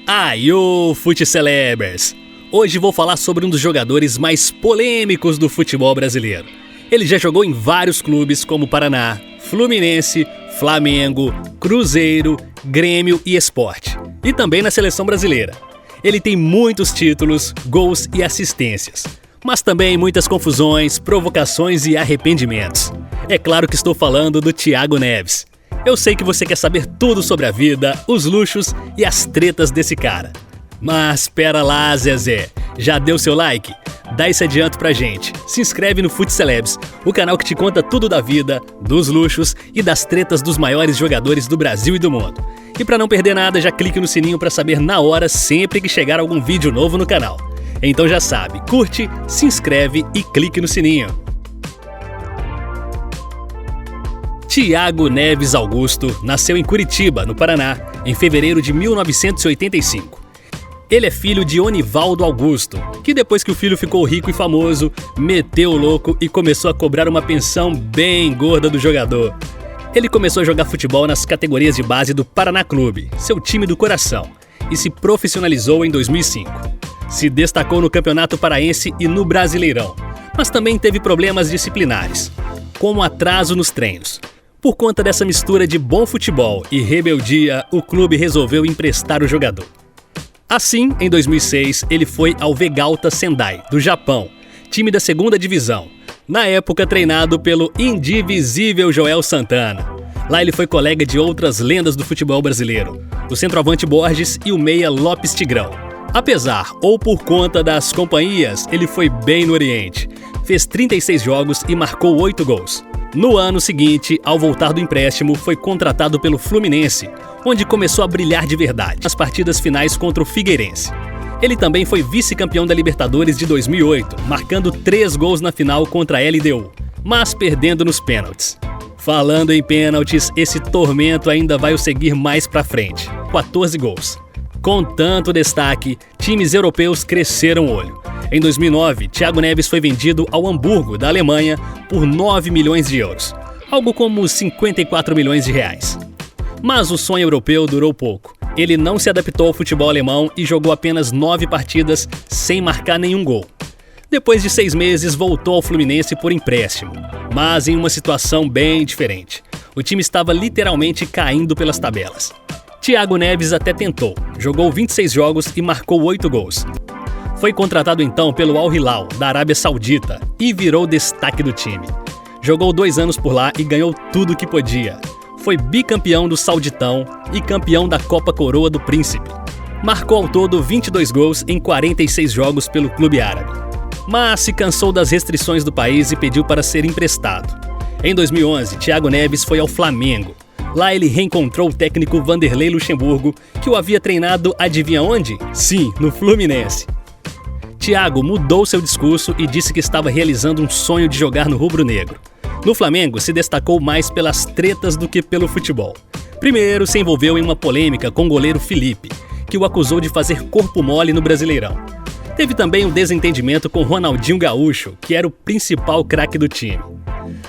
Aiô, FutCelebers! Hoje vou falar sobre um dos jogadores mais polêmicos do futebol brasileiro. Ele já jogou em vários clubes como Paraná, Fluminense, Flamengo, Cruzeiro, Grêmio e Sport. E também na seleção brasileira. Ele tem muitos títulos, gols e assistências. Mas também muitas confusões, provocações e arrependimentos. É claro que estou falando do Thiago Neves. Eu sei que você quer saber tudo sobre a vida, os luxos e as tretas desse cara. Mas pera lá, Zezé. Já deu seu like? Dá esse adianto pra gente. Se inscreve no FutCelebs, o canal que te conta tudo da vida, dos luxos e das tretas dos maiores jogadores do Brasil e do mundo. E pra não perder nada, já clique no sininho pra saber na hora sempre que chegar algum vídeo novo no canal. Então já sabe, curte, se inscreve e clique no sininho. Thiago Neves Augusto nasceu em Curitiba, no Paraná, em fevereiro de 1985. Ele é filho de Onivaldo Augusto, que depois que o filho ficou rico e famoso, meteu o louco e começou a cobrar uma pensão bem gorda do jogador. Ele começou a jogar futebol nas categorias de base do Paraná Clube, seu time do coração, e se profissionalizou em 2005. Se destacou no Campeonato Paraense e no Brasileirão, mas também teve problemas disciplinares, como atraso nos treinos. Por conta dessa mistura de bom futebol e rebeldia, o clube resolveu emprestar o jogador. Assim, em 2006, ele foi ao Vegalta Sendai, do Japão, time da segunda divisão, na época treinado pelo indivisível Joel Santana. Lá ele foi colega de outras lendas do futebol brasileiro, o centroavante Borges e o meia Lopes Tigrão. Apesar ou por conta das companhias, ele foi bem no Oriente. Fez 36 jogos e marcou 8 gols. No ano seguinte, ao voltar do empréstimo, foi contratado pelo Fluminense, onde começou a brilhar de verdade nas partidas finais contra o Figueirense. Ele também foi vice-campeão da Libertadores de 2008, marcando 3 gols na final contra a LDU, mas perdendo nos pênaltis. Falando em pênaltis, esse tormento ainda vai o seguir mais pra frente, 14 gols. Com tanto destaque, times europeus cresceram o olho. Em 2009, Thiago Neves foi vendido ao Hamburgo, da Alemanha, por 9 milhões de euros, algo como 54 milhões de reais. Mas o sonho europeu durou pouco. Ele não se adaptou ao futebol alemão e jogou apenas 9 partidas sem marcar nenhum gol. Depois de 6 meses, voltou ao Fluminense por empréstimo, mas em uma situação bem diferente. O time estava literalmente caindo pelas tabelas. Thiago Neves até tentou, jogou 26 jogos e marcou 8 gols. Foi contratado então pelo Al Hilal, da Arábia Saudita, e virou destaque do time. Jogou 2 anos por lá e ganhou tudo que podia. Foi bicampeão do Sauditão e campeão da Copa Coroa do Príncipe. Marcou ao todo 22 gols em 46 jogos pelo clube árabe. Mas se cansou das restrições do país e pediu para ser emprestado. Em 2011, Thiago Neves foi ao Flamengo. Lá ele reencontrou o técnico Vanderlei Luxemburgo, que o havia treinado adivinha onde? Sim, no Fluminense. Thiago mudou seu discurso e disse que estava realizando um sonho de jogar no rubro-negro. No Flamengo, se destacou mais pelas tretas do que pelo futebol. Primeiro, se envolveu em uma polêmica com o goleiro Felipe, que o acusou de fazer corpo mole no Brasileirão. Teve também um desentendimento com Ronaldinho Gaúcho, que era o principal craque do time.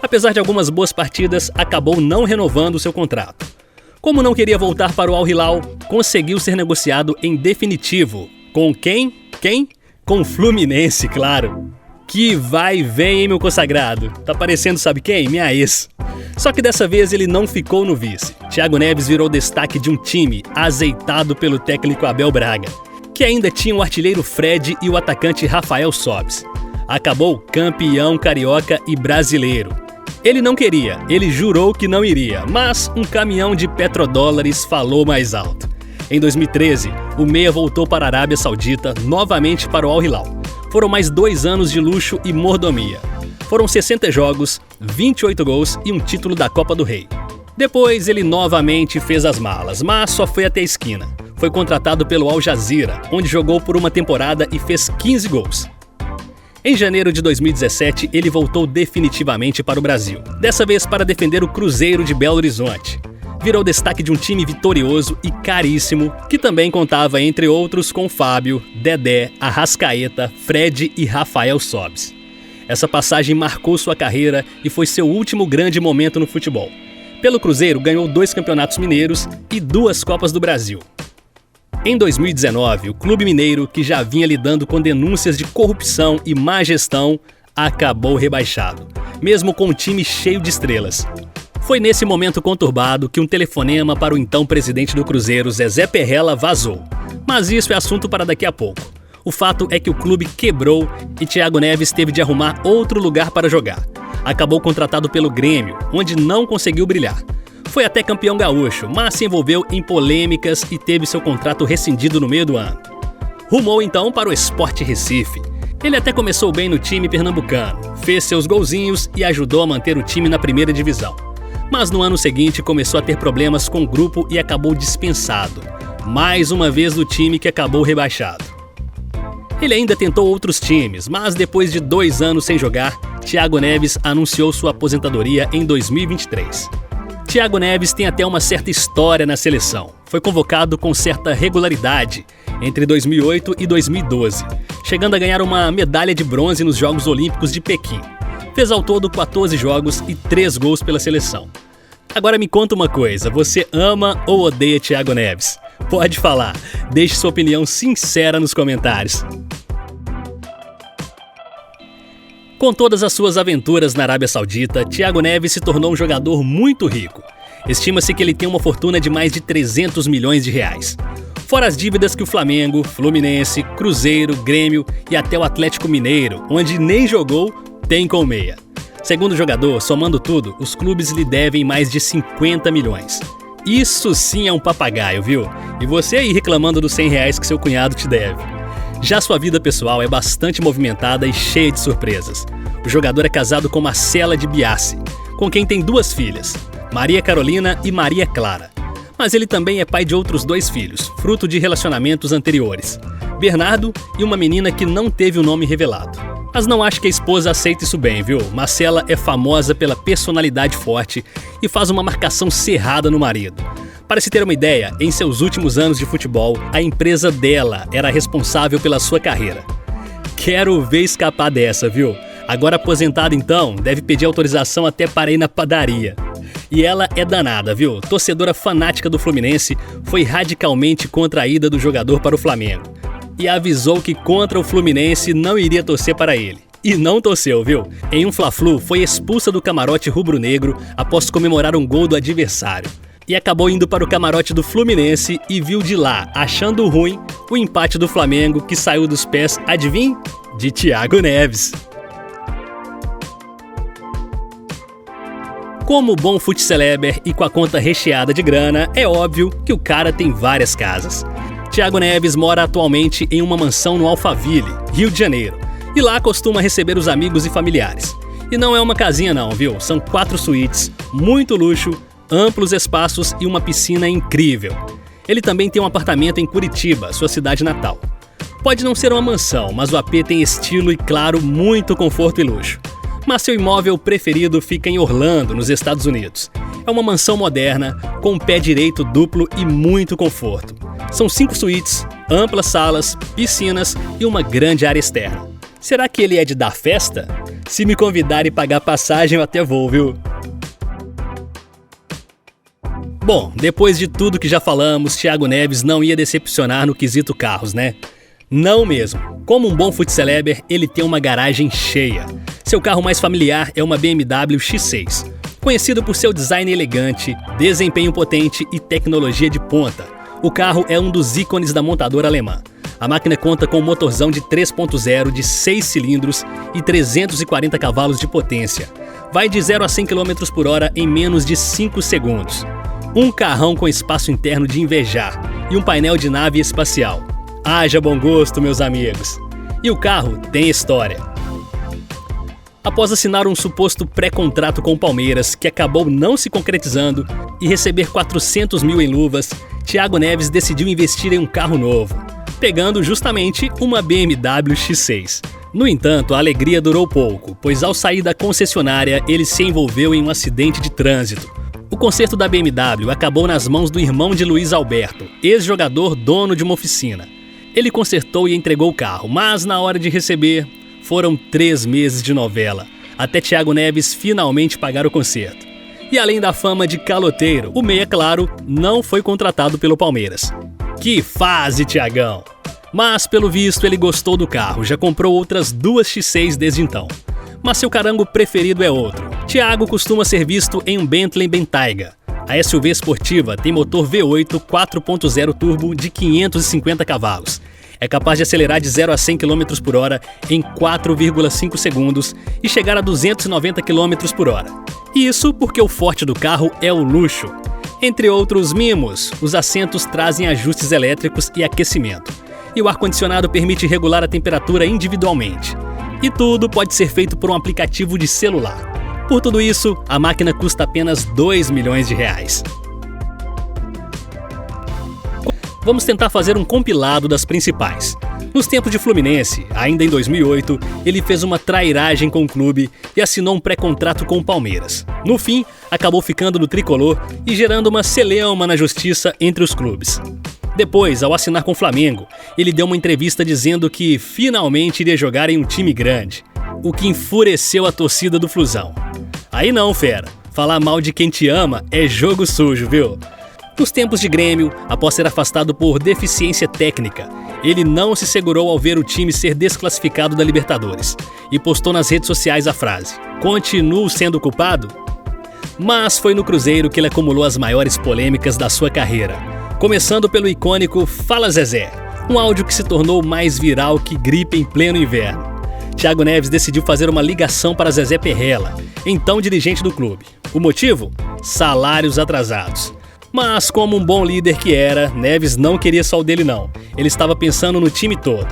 Apesar de algumas boas partidas, acabou não renovando seu contrato. Como não queria voltar para o Al Hilal, conseguiu ser negociado em definitivo. Com quem? Com o Fluminense, claro. Que vai e vem, hein, meu consagrado? Tá parecendo sabe quem? Minha ex. Só que dessa vez ele não ficou no vice. Thiago Neves virou destaque de um time azeitado pelo técnico Abel Braga, que ainda tinha o artilheiro Fred e o atacante Rafael Sobis. Acabou campeão carioca e brasileiro. Ele não queria, ele jurou que não iria, mas um caminhão de petrodólares falou mais alto. Em 2013, o meia voltou para a Arábia Saudita, novamente para o Al Hilal. Foram mais 2 anos de luxo e mordomia. Foram 60 jogos, 28 gols e um título da Copa do Rei. Depois ele novamente fez as malas, mas só foi até a esquina. Foi contratado pelo Al Jazeera, onde jogou por uma temporada e fez 15 gols. Em janeiro de 2017, ele voltou definitivamente para o Brasil, dessa vez para defender o Cruzeiro de Belo Horizonte. Virou destaque de um time vitorioso e caríssimo, que também contava, entre outros, com Fábio, Dedé, Arrascaeta, Fred e Rafael Sobis. Essa passagem marcou sua carreira e foi seu último grande momento no futebol. Pelo Cruzeiro, ganhou 2 campeonatos mineiros e 2 Copas do Brasil. Em 2019, o Clube Mineiro, que já vinha lidando com denúncias de corrupção e má gestão, acabou rebaixado, mesmo com um time cheio de estrelas. Foi nesse momento conturbado que um telefonema para o então presidente do Cruzeiro, Zezé Perrella, vazou. Mas isso é assunto para daqui a pouco. O fato é que o clube quebrou e Thiago Neves teve de arrumar outro lugar para jogar. Acabou contratado pelo Grêmio, onde não conseguiu brilhar. Foi até campeão gaúcho, mas se envolveu em polêmicas e teve seu contrato rescindido no meio do ano. Rumou então para o Sport Recife. Ele até começou bem no time pernambucano, fez seus golzinhos e ajudou a manter o time na primeira divisão. Mas no ano seguinte começou a ter problemas com o grupo e acabou dispensado. Mais uma vez do time que acabou rebaixado. Ele ainda tentou outros times, mas depois de 2 anos sem jogar, Thiago Neves anunciou sua aposentadoria em 2023. Thiago Neves tem até uma certa história na seleção. Foi convocado com certa regularidade entre 2008 e 2012, chegando a ganhar uma medalha de bronze nos Jogos Olímpicos de Pequim. Fez ao todo 14 jogos e 3 gols pela seleção. Agora me conta uma coisa, você ama ou odeia Thiago Neves? Pode falar, deixe sua opinião sincera nos comentários. Com todas as suas aventuras na Arábia Saudita, Thiago Neves se tornou um jogador muito rico. Estima-se que ele tem uma fortuna de mais de 300 milhões de reais. Fora as dívidas que o Flamengo, Fluminense, Cruzeiro, Grêmio e até o Atlético Mineiro, onde nem jogou, tem com o meia. Segundo o jogador, somando tudo, os clubes lhe devem mais de 50 milhões. Isso sim é um papagaio, viu? E você aí reclamando dos 100 reais que seu cunhado te deve. Já sua vida pessoal é bastante movimentada e cheia de surpresas. O jogador é casado com Marcela de Biasi, com quem tem 2 filhas, Maria Carolina e Maria Clara. Mas ele também é pai de outros 2 filhos, fruto de relacionamentos anteriores, Bernardo e uma menina que não teve o nome revelado. Mas não acho que a esposa aceite isso bem, viu? Marcela é famosa pela personalidade forte e faz uma marcação cerrada no marido. Para se ter uma ideia, em seus últimos anos de futebol, a empresa dela era responsável pela sua carreira. Quero ver escapar dessa, viu? Agora aposentada então, deve pedir autorização até para ir na padaria. E ela é danada, viu? Torcedora fanática do Fluminense, foi radicalmente contra a ida do jogador para o Flamengo. E avisou que contra o Fluminense não iria torcer para ele. E não torceu, viu? Em um Fla-Flu, foi expulsa do camarote rubro-negro após comemorar um gol do adversário. E acabou indo para o camarote do Fluminense e viu de lá, achando ruim, o empate do Flamengo que saiu dos pés, adivinha? De Thiago Neves. Como bom futsaleber e com a conta recheada de grana, é óbvio que o cara tem várias casas. Thiago Neves mora atualmente em uma mansão no Alphaville, Rio de Janeiro, e lá costuma receber os amigos e familiares. E não é uma casinha não, viu? São 4 suítes, muito luxo, amplos espaços e uma piscina incrível. Ele também tem um apartamento em Curitiba, sua cidade natal. Pode não ser uma mansão, mas o AP tem estilo e, claro, muito conforto e luxo. Mas seu imóvel preferido fica em Orlando, nos Estados Unidos. É uma mansão moderna, com um pé direito duplo e muito conforto. São 5 suítes, amplas salas, piscinas e uma grande área externa. Será que ele é de dar festa? Se me convidar e pagar passagem eu até vou, viu? Bom, depois de tudo que já falamos, Thiago Neves não ia decepcionar no quesito carros, né? Não mesmo. Como um bom futsaleber, ele tem uma garagem cheia. Seu carro mais familiar é uma BMW X6, conhecido por seu design elegante, desempenho potente e tecnologia de ponta. O carro é um dos ícones da montadora alemã. A máquina conta com um motorzão de 3.0 de 6 cilindros e 340 cavalos de potência. Vai de 0 a 100 km por hora em menos de 5 segundos. Um carrão com espaço interno de invejar e um painel de nave espacial. Haja bom gosto, meus amigos! E o carro tem história. Após assinar um suposto pré-contrato com o Palmeiras, que acabou não se concretizando, e receber 400 mil em luvas, Thiago Neves decidiu investir em um carro novo, pegando justamente uma BMW X6. No entanto, a alegria durou pouco, pois ao sair da concessionária, ele se envolveu em um acidente de trânsito. O conserto da BMW acabou nas mãos do irmão de Luiz Alberto, ex-jogador dono de uma oficina. Ele consertou e entregou o carro, mas na hora de receber, foram 3 meses de novela, até Thiago Neves finalmente pagar o conserto. E além da fama de caloteiro, o meia, claro, não foi contratado pelo Palmeiras. Que fase, Thiagão! Mas, pelo visto, ele gostou do carro, já comprou outras 2 X6 desde então. Mas seu carango preferido é outro. Thiago costuma ser visto em um Bentley Bentayga. A SUV esportiva tem motor V8 4.0 turbo de 550 cavalos. É capaz de acelerar de 0 a 100 km por hora em 4,5 segundos e chegar a 290 km por hora. Isso porque o forte do carro é o luxo. Entre outros mimos, os assentos trazem ajustes elétricos e aquecimento. E o ar-condicionado permite regular a temperatura individualmente. E tudo pode ser feito por um aplicativo de celular. Por tudo isso, a máquina custa apenas R$2 milhões. Vamos tentar fazer um compilado das principais. Nos tempos de Fluminense, ainda em 2008, ele fez uma trairagem com o clube e assinou um pré-contrato com o Palmeiras. No fim, acabou ficando no tricolor e gerando uma celeuma na justiça entre os clubes. Depois, ao assinar com o Flamengo, ele deu uma entrevista dizendo que finalmente iria jogar em um time grande, o que enfureceu a torcida do Flusão. Aí não, fera. Falar mal de quem te ama é jogo sujo, viu? Nos tempos de Grêmio, após ser afastado por deficiência técnica, ele não se segurou ao ver o time ser desclassificado da Libertadores e postou nas redes sociais a frase: "Continuo sendo culpado?" Mas foi no Cruzeiro que ele acumulou as maiores polêmicas da sua carreira, começando pelo icônico "Fala Zezé", um áudio que se tornou mais viral que gripe em pleno inverno. Thiago Neves decidiu fazer uma ligação para Zezé Perrella, então dirigente do clube. O motivo? Salários atrasados. Mas, como um bom líder que era, Neves não queria só o dele não. Ele estava pensando no time todo.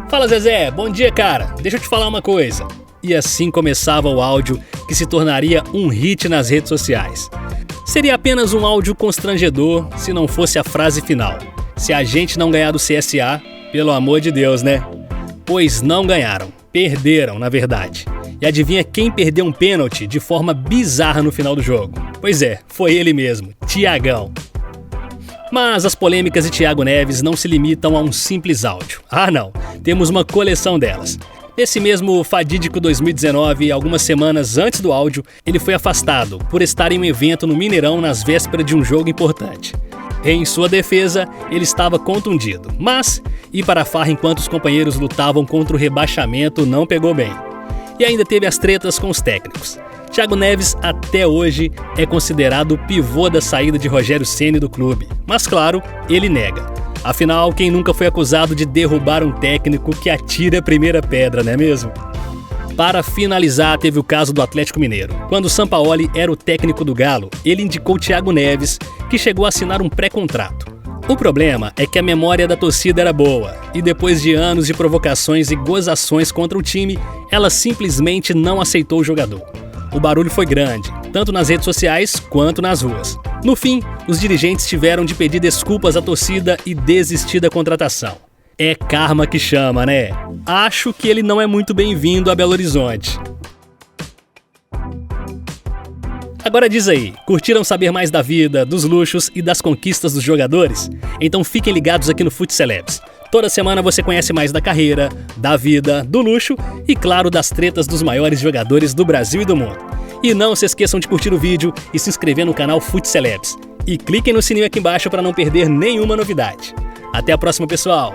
"Fala, Zezé, bom dia, cara. Deixa eu te falar uma coisa." E assim começava o áudio que se tornaria um hit nas redes sociais. Seria apenas um áudio constrangedor se não fosse a frase final: "Se a gente não ganhar do CSA, pelo amor de Deus, né?" Pois não ganharam. Perderam, na verdade. E adivinha quem perdeu um pênalti de forma bizarra no final do jogo? Pois é, foi ele mesmo, Thiagão. Mas as polêmicas de Thiago Neves não se limitam a um simples áudio. Ah não, temos uma coleção delas. Nesse mesmo fatídico 2019, algumas semanas antes do áudio, ele foi afastado por estar em um evento no Mineirão nas vésperas de um jogo importante. Em sua defesa, ele estava contundido, mas ir para a farra enquanto os companheiros lutavam contra o rebaixamento não pegou bem. E ainda teve as tretas com os técnicos. Thiago Neves, até hoje, é considerado o pivô da saída de Rogério Ceni do clube. Mas claro, ele nega. Afinal, quem nunca foi acusado de derrubar um técnico que atira a primeira pedra, não é mesmo? Para finalizar, teve o caso do Atlético Mineiro. Quando o Sampaoli era o técnico do Galo, ele indicou Thiago Neves, que chegou a assinar um pré-contrato. O problema é que a memória da torcida era boa, e depois de anos de provocações e gozações contra o time, ela simplesmente não aceitou o jogador. O barulho foi grande, tanto nas redes sociais quanto nas ruas. No fim, os dirigentes tiveram de pedir desculpas à torcida e desistir da contratação. É karma que chama, né? Acho que ele não é muito bem-vindo a Belo Horizonte. Agora diz aí, curtiram saber mais da vida, dos luxos e das conquistas dos jogadores? Então fiquem ligados aqui no FutCelebs. Toda semana você conhece mais da carreira, da vida, do luxo e, claro, das tretas dos maiores jogadores do Brasil e do mundo. E não se esqueçam de curtir o vídeo e se inscrever no canal FutCelebs. E cliquem no sininho aqui embaixo para não perder nenhuma novidade. Até a próxima, pessoal!